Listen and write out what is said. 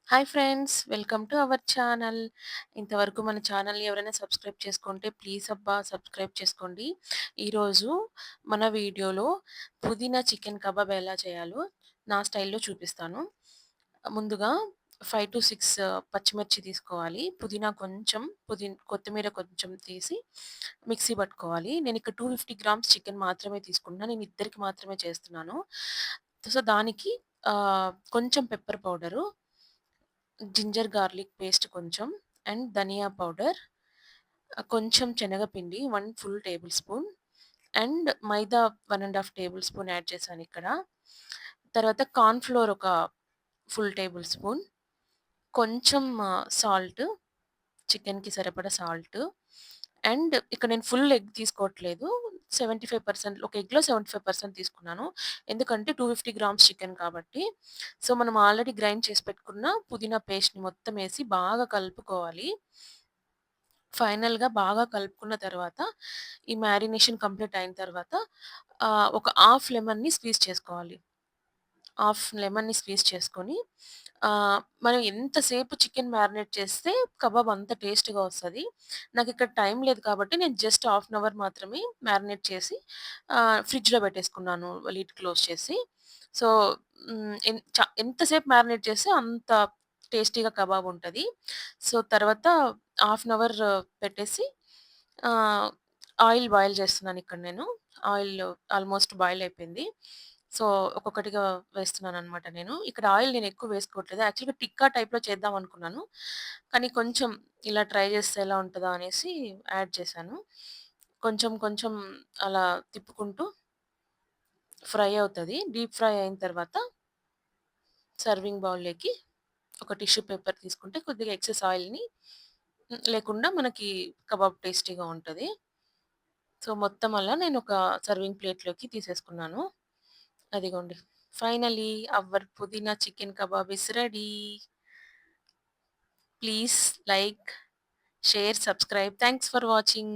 Hi friends! Welcome to our channel. ఇంతవరకు మన ఛానల్‌ని ఎవరైనా సబ్స్క్రైబ్ చేసుకుంటే ప్లీజ్ అబ్బా! సబ్స్క్రైబ్ చేసుకోండి. ఈరోజు మన వీడియోలో పుదీనా చికెన్ కబాబ్ ఎలా చేయాలో నా స్టైల్‌లో చూపిస్తాను. ముందుగా 5-6 పచ్చిమిర్చి తీసుకోవాలి. పుదీనా కొంచెం, కొత్తిమీర కొంచెం తీసి మిక్సీ పట్టుకోవాలి. నేనిక్కడ 250 గ్రామ్స్ చికెన్ మాత్రమే తీసుకుంటున్నాను. నేను ఇద్దరికి మాత్రమే చేస్తున్నాను. సో, దానికి కొంచెం pepper powder, ginger garlic paste కొంచెం అండ్ ధనియా పౌడర్, కొంచెం శనగపిండి 1 ఫుల్ టేబుల్ స్పూన్ అండ్ మైదా 1 ½ టేబుల్ స్పూన్ యాడ్ చేశానిక్కడ. తర్వాత కార్న్ ఫ్లోర్ ఒక ఫుల్ టేబుల్ స్పూన్, కొంచెం సాల్ట్, చికెన్‌కి సరిపడా సాల్ట్ అండ్ ఇక్కడ నేను ఫుల్ ఎగ్ తీసుకోవట్లేదు. 75% ఒక ఎగ్‌లో 75% తీసుకున్నాను. ఎందుకంటే 250 గ్రామ్స్ చికెన్ కాబట్టి. సో, మనం ఆల్రెడీ గ్రైండ్ చేసి పెట్టుకున్న పుదీనా పేస్ట్‌ని మొత్తం ఏసి బాగా కలుపుకోవాలి. ఫైనల్‌గా బాగా కలుపుకున్న తర్వాత, ఈ మ్యారినేషన్ కంప్లీట్ అయిన తర్వాత ఒక హాఫ్ లెమన్‌ని స్క్వీజ్ చేసుకోవాలి. హాఫ్ లెమన్‌ని స్క్వీజ్ చేసుకొని మనం ఎంతసేపు చికెన్ మ్యారినేట్ చేస్తే కబాబ్ అంత టేస్ట్‌గా వస్తది. నాకిక్కడ టైం లేదు కాబట్టి నేను జస్ట్ హాఫ్ అన్ అవర్ మాత్రమే మ్యారినేట్ చేసి ఫ్రిడ్జ్‌లో పెట్టేసుకున్నాను లిడ్ క్లోజ్ చేసి. సో, హ్మ్. ఎంతసేపు మ్యారినేట్ చేస్తే అంత టేస్టీగా కబాబ్ ఉంటది. సో, తర్వాత హాఫ్ అన్ అవర్ పెట్టేసి ఆహ్, ఆయిల్ బాయిల్ చేస్తున్నానిక్కడ నేను. ఆయిల్ ఆల్‌మోస్ట్ బాయిల్ అయిపోయింది. సో, ఒక్కొక్కటిగా వేస్తున్నాననమాట నేను. ఇక్కడ ఆయిల్ నేనెక్కువ వేసుకోవట్లేదు. యాక్చువల్‌గా టిక్కా టైప్‌లో చేద్దామనుకున్నాను. కానీ కొంచెం ఇలా ట్రై చేస్తే ఎలా ఉంటదా అనేసి యాడ్ చేశాను. కొంచెం కొంచెం అలా తిప్పుకుంటూ ఫ్రై అవుతది. డీప్ ఫ్రై అయిన తర్వాత సర్వింగ్ బౌల్‌లోకి ఒక టిష్యూ పేపర్ తీసుకుంటే కొద్దిగా ఎక్సెస్ ఆయిల్‌ని లేకుండా మనకి కబాబ్ టేస్టీగా ఉంటది. సో, మొత్తం అలా నేనొక సర్వింగ్ ప్లేట్‌లోకి తీసేసుకున్నాను. అదిగోండి. ఫైనల్లీ అవర్ పుదీనా chicken kebab is ready. Please like, share, subscribe. Thanks for watching.